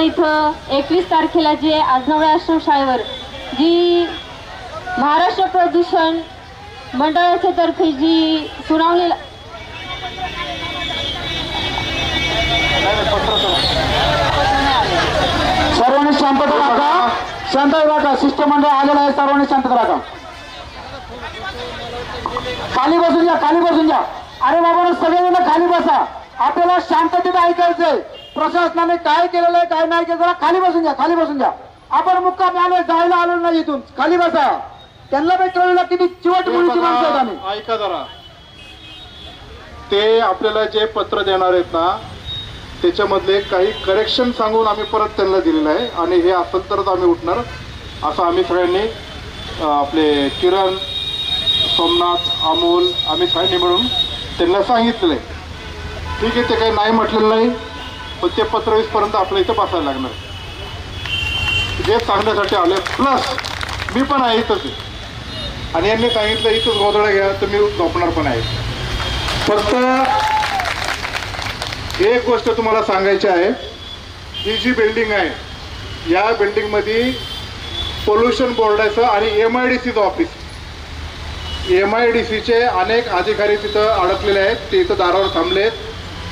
इथं 21 तारखेला जी आजनवळे आश्रमशाळेवर जी महाराष्ट्र प्रदूषण मंडळाच्या तर्फे जी सुनावणी सर्वांनी शांतता राखा, शांतता राखा. शिष्टमंडळ आलेलं आहे, सर्वांनी शांतता राखा. खाली बसून घ्या, खाली बसून घ्या. अरे बाबा सगळेजण खाली बसा. आपल्याला शांततेत ऐकायचंय. प्रशासनाने काय केलेलं आहे काय नाही केलं जरा खाली बसून घ्या, खाली बसून घ्या. आपण मुक्कामी आलोय, जायला आलो नाही इथून. खाली बसा. त्यांना पण कळलं किती चिवट मुलीची माणसं आहेत आम्ही. ऐका जरा, ते आपल्याला जे पत्र देणार आहेत ना त्याच्यामधले काही करेक्शन सांगून आम्ही परत त्यांना दिलेलं आहे आणि हे असेल तरच आम्ही उठणार असं आम्ही सगळ्यांनी आपले किरण, सोमनाथ, अमोल आम्ही सगळ्यांनी मिळून त्यांना सांगितलेलं आहे. ठीक आहे, ते काही नाही म्हटलेलं नाही, पण ते पत्र 20पर्यंत आपल्या इथं बसायला लागणार. जे सांगण्यासाठी आले, प्लस मी पण आहे इथंच आहे आणि यांनी सांगितलं इथंच गोधड्या घ्या, तुम्ही झोपणार पण आहे. फक्त एक गोष्ट तुम्हाला सांगायची आहे, ही जी बिल्डिंग आहे या बिल्डिंगमध्ये पोल्युशन बोर्डाचं आणि MIDCचं ऑफिस, MIDCचे अनेक अधिकारी तिथं अडकलेले आहेत. ते इथं दारावर थांबले आहेत.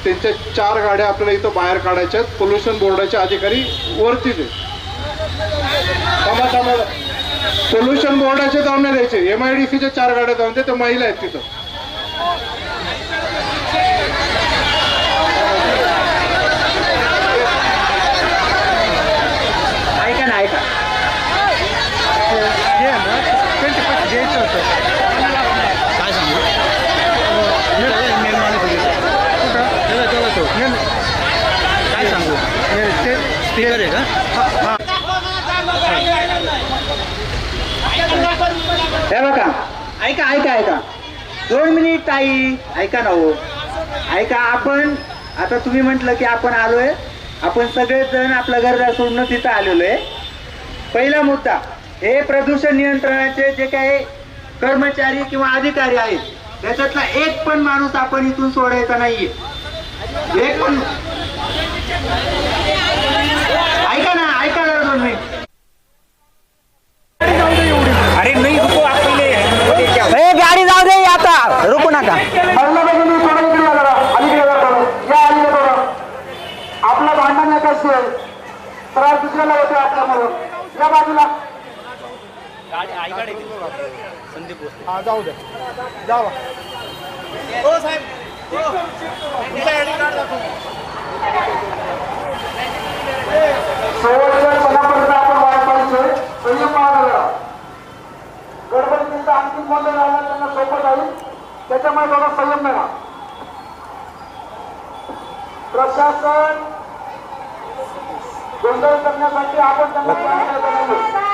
त्यांच्या 4 गाड्या आपल्याला इथं बाहेर काढायच्या आहेत. पोल्युशन बोर्डाचे अधिकारी वरतीच आहेत. पोल्युशन बोर्डाचे जाऊन नाही द्यायचे, MIDCच्या 4 गाड्या जाऊन ते महिला आहेत तिथं. ऐका ना, ऐका. काय सांगू काय सांगू स्पीकर आहे का? हे बघा, ऐका ऐका ऐका 2 मिनिट ताई, ऐका ना हो. ऐका, आपण आता तुम्ही म्हटलं की आपण आलोय, आपण सगळेजण आपल्या घरदार सोडून तिथं आलेलो आहे. पहिला मुद्दा, हे प्रदूषण नियंत्रणाचे जे काही कर्मचारी किंवा अधिकारी आहेत त्याच्यातला एक पण माणूस आपण इथून सोडायचा नाहीये. एक पण. ऐका ना, ऐका जरा 2 मिनिट. अरे नाही रुको, गाडी जाऊ दे आता, रुकू नका. आपलं भांडण नका असेल त्रास दुसऱ्याला होते आपल्यामुळं. या बाजूला जाऊ द्या, जावा. हो साहेब, संवर्धनपणापर्यंत आपण वाट पाहिजे. संयम बाळगा. गडबडीचा अंतिम बंद राहिला त्यांना सोपं जाईल, त्याच्यामुळे थोडा संयम धरा. प्रशासन गोंधळ करण्यासाठी आपण त्यांना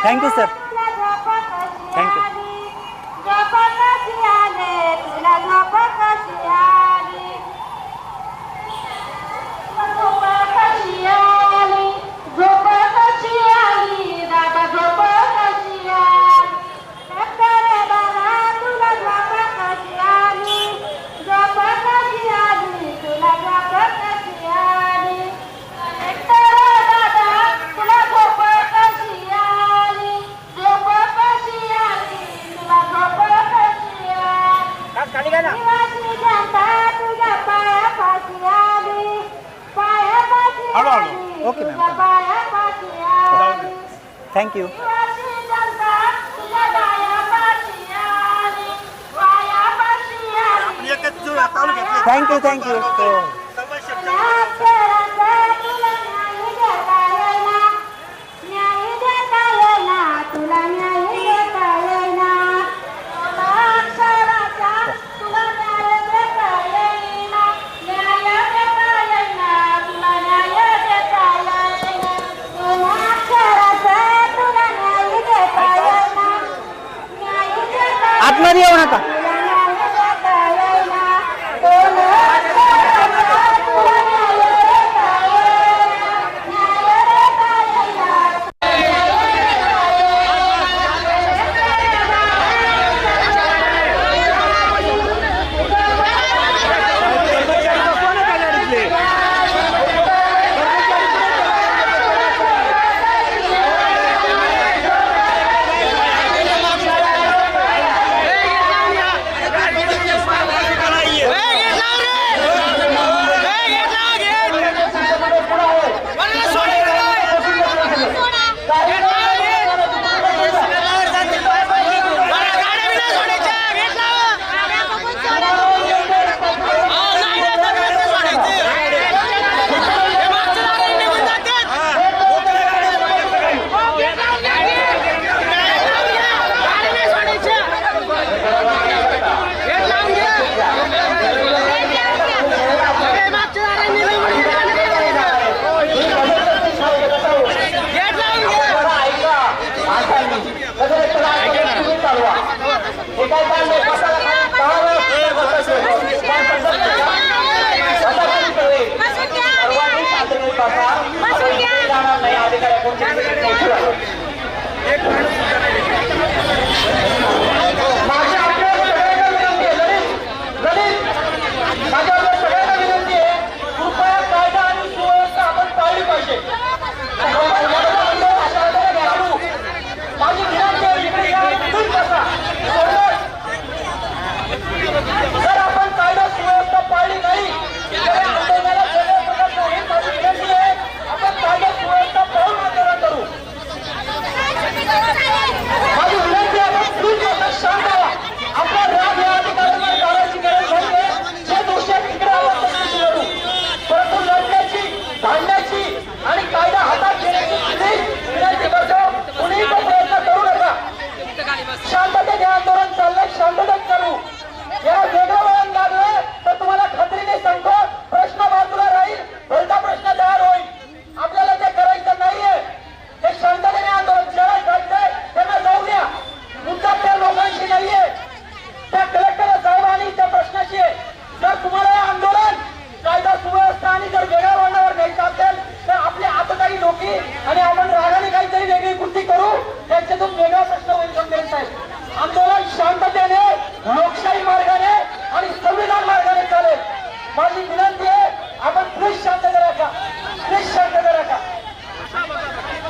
thank you sir, thank you. Okay ma'am, thank you. Thank you thank you. आतमध्ये येऊ नका.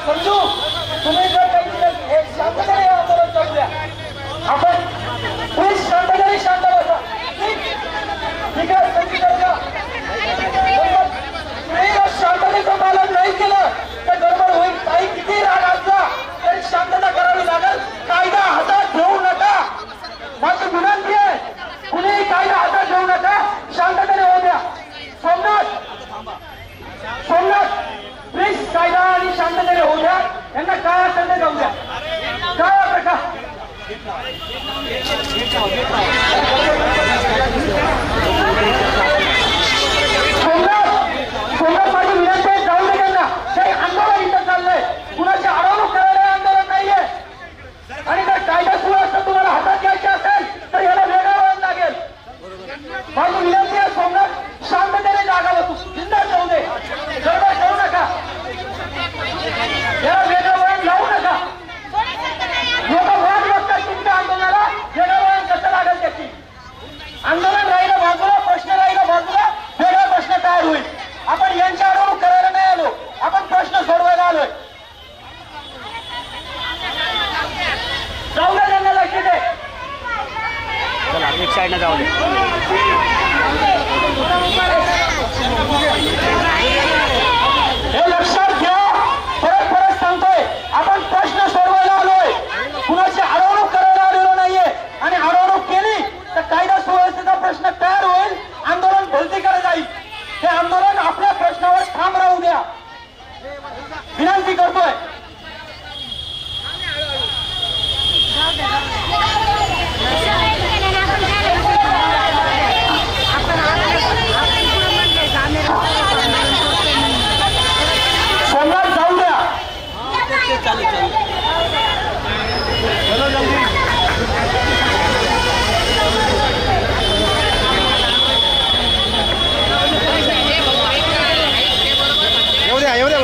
समजू तुम्ही जर काही एक शांततेने आंदोलन चालू द्या. आपण प्लीज शांततेने शांत बसा. ठीक आहे, समजू द्या. तुम्ही जर शांततेचं पालन नाही केलं तर गडबड होईल. काही किती राग असला तरी शांतता करावी लागेल. कायदा हातात घेऊ नका. माझी विनंती आहे, कुणीही कायदा हातात घेऊ नका. शांततेने होऊ द्या. सोमनाथ प्लीज कायदा आणि शांततेने होऊ द्या. यांना काय असेल ते जाऊ द्या. काय प्रकार सोमनाथ माझी विनंती आहे, जाऊ दे त्यांना. काही आंदोलन इथं चाललंय. कुणाची अडवणूक करायला आंदोलन नाहीये. आणि जर कायदा सुव्यवस्था तुम्हाला हातात घ्यायची असेल तर याला वेगळं वळण लागेल. माझी विनंती आहे सोमनाथ, शांततेने जागा बसू. जिंदा जाऊ दे. गडबड करू नका. याला वेगळं वळण लावू नका. लोक वाट बघतात तुमच्या आंदोलनाला. वेगळं वळण कसं लागेल त्याची. आंदोलन राहिलं बाजूला, प्रश्न राहिला बाजूला, वेगळा प्रश्न तयार होईल. आपण यांच्या अडवणूक करायला नाही आलो, आपण प्रश्न सोडवायला आलोय. जाऊ दे त्यांना, लक्ष दे. चला एक साईडला जाऊ दे. हे लक्षात घ्या. परत परत सांगतोय, आपण प्रश्न सोडवायला आलोय. कुणाची अडवणूक करायला आलेलो नाहीये. आणि अडवणूक केली तर कायदा सुव्यवस्थेचा प्रश्न तयार होईल. आंदोलन भलतीकडे जाईल. हे आंदोलन आपल्या प्रश्नावर ठाम राहू द्या. विनंती करतोय. सोमनाथ जाऊ द्या. चालेल चालेल. चलो जल्दी. येऊ द्या येऊ द्या.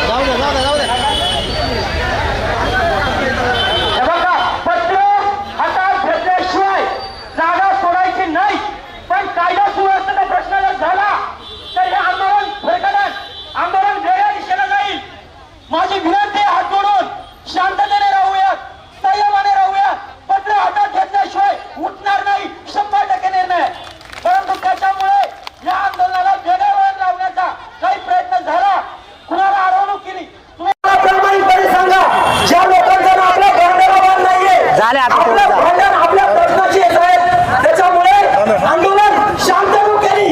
जाऊ द्या जाऊ द्या जाऊ द्या. हे बघा, पत्र हातात घेतल्याशिवाय जागा सोडायची नाही. पण कायदा सुव्यवस्थेचा प्रश्न जर झाला तर हे आंदोलन भरकटन, आंदोलन वेगळ्या दिशेला जाईल. माझी विनंती आहे, हात जोडून शांततेने राहूयात, संयमाने राहूयात. पत्र हातात घेतल्याशिवाय उठणार नाही, 100% निर्णय. परंतु त्याच्यामुळे या आंदोलनाला वेगळं वळण लावण्याचा काही प्रयत्न झाला, कुणाला अडवणूक केली, तुम्ही प्रामाणिकपणे सांगा. ज्या लोकांचा आपल्या गरजेला नाहीये, झाले आता आपल्या भांडण आपल्या प्रश्नाची येत आहेत. त्याच्यामुळे आंदोलन शांतता केली,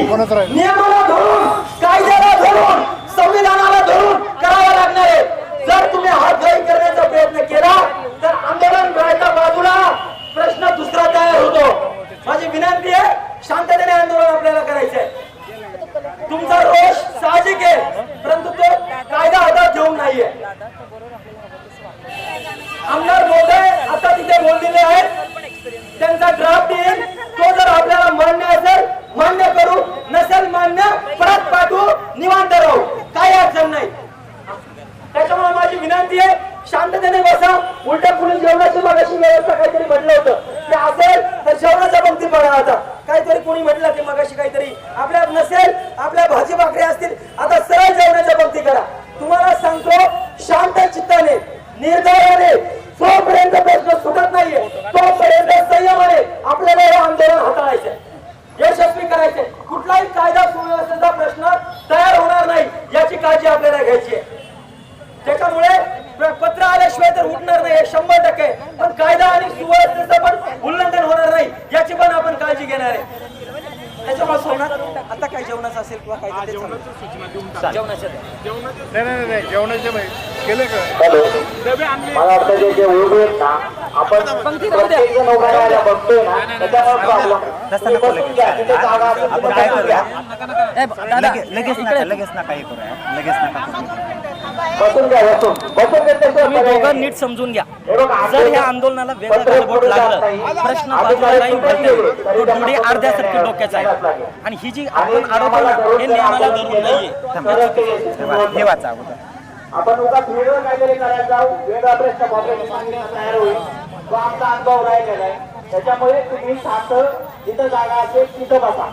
नियमाला धरून, कायद्याला धरून, संविधानाला धरून करावं लागणार आहे. जर तुम्ही हातघाई करण्याचा प्रयत्न केला तर आंदोलन करायचा बाजूला, प्रश्न दुसरा तयार होतो. माझी विनंती आहे, शांततेने आंदोलन आपल्याला करायचंय. तुमचा रोष साहजिक आहे, परंतु तो कायदा हातात घेऊन नाहीये. आमदार महोदय आता तिथे बोललेले आहेत. त्यांचा ड्राफ्ट येईल, तो जर आपल्याला मान्य असेल मान्य करू, नसेल मान्य परत पाठवू, निवांत राहू, काही अडचण नाही. त्याच्यामुळे माझी विनंती आहे, शांततेने बसा. उलट्या पुढील जेवणाची मागाशी व्यवस्था काहीतरी म्हटलं होतं, ते असेल तर जेवणाच्या पंक्ती बघा. आता काहीतरी कोणी म्हटलं की मगाशी काहीतरी आपल्या नसेल, आपल्या भाजी भाकरी असतील, आता सरळ जेवणाच्या पंक्ती करा. तुम्हाला सांगतो, शांत चित्ताने, निर्धाराने, जोपर्यंत प्रश्न सुटत नाहीये तोपर्यंत संयमाने आपल्याला हे आंदोलन हाताळायचे, यशस्वी करायचे. कुठलाही कायदा सुव्यवस्थेचा प्रश्न तयार होणार नाही याची काळजी आपल्याला घ्यायची आहे. त्याच्यामुळे पत्र आल्याशिवाय तर उठणार नाही, 100%. पण कायदा आणि सुव्यवस्थेचं पण उल्लंघन होणार नाही याची पण आपण काळजी घेणार आहे. त्याच्यामुळे सोडणार आता काय जेवणाचं असेल किंवा काय जेवणाचं नाही जेवणाचे केले का? हॅलो, मला वाटतं जे उभे आहेत ना, आपण प्रत्येक जण उभा राहायला बघतोय ना, त्याच्यामुळे प्रॉब्लेम. बसून घ्या, तिथे जागा असेल तिथे बसून घ्या. लगेच नका हे करूया, लगेच नका. बसून घ्या, बसून तुम्ही दोघं नीट समजून घ्या. जर या आंदोलनाला वेगळं गालबोट लागलं, प्रश्न बाजूला राहील, तो डोळे अर्ध्यासारखी डोक्याचा आहे. आणि ही जी आपण आरोप हे नियमाला धरून नाहीये. हे वाचा अगोदर. आपण उगा वेगळं काहीतरी करायला जाऊ, वेगळा प्रश्न तयार होईल. तो आमचा अनुभव राहिलेला आहे. त्याच्यामुळे तुम्ही शांत, जिथं जागा असेल तिथं बसा.